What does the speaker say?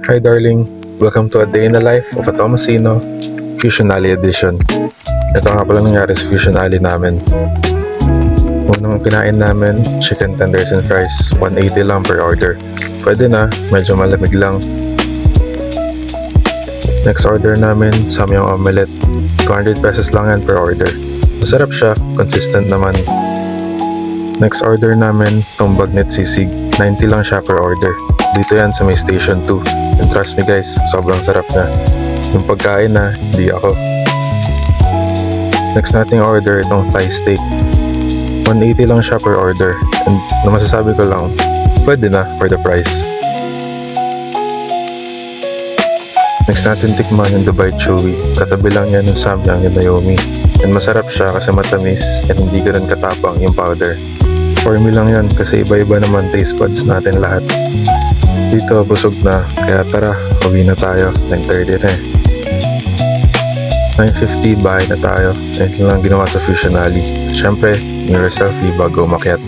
Hi darling, welcome to a day in the life of a Tomasino Fusion Alley Edition. Ito nga pala nangyari sa Fusion Alley namin. Unang kinain namin, chicken tenders and fries, 180 lang per order. Pwede na, medyo malamig lang. Next order namin, samyang omelette, 200 pesos lang yan per order. Masarap siya, consistent naman. Next order namin, tumbagnet sisig, 90 lang siya per order. Dito yan sa may station 2. And trust me guys, sobrang sarap na. Yung pagkain na, hindi ako. Next nating order, itong thigh steak. 180 lang siya per order. And na masasabi ko lang, pwede na for the price. Next natin tikman yung Dubai Chewy. Katabi lang yan ng samyang ni Naomi. And masarap siya kasi matamis and hindi ganun katapang yung powder. For me lang yan kasi iba-iba naman taste buds natin lahat. Dito busog na, kaya tara, uwi na tayo. 9:30 na eh. 9:50, bahay na tayo. Ito lang ginawa sa Fusion Alley. Siyempre, mirror selfie bago umakyat.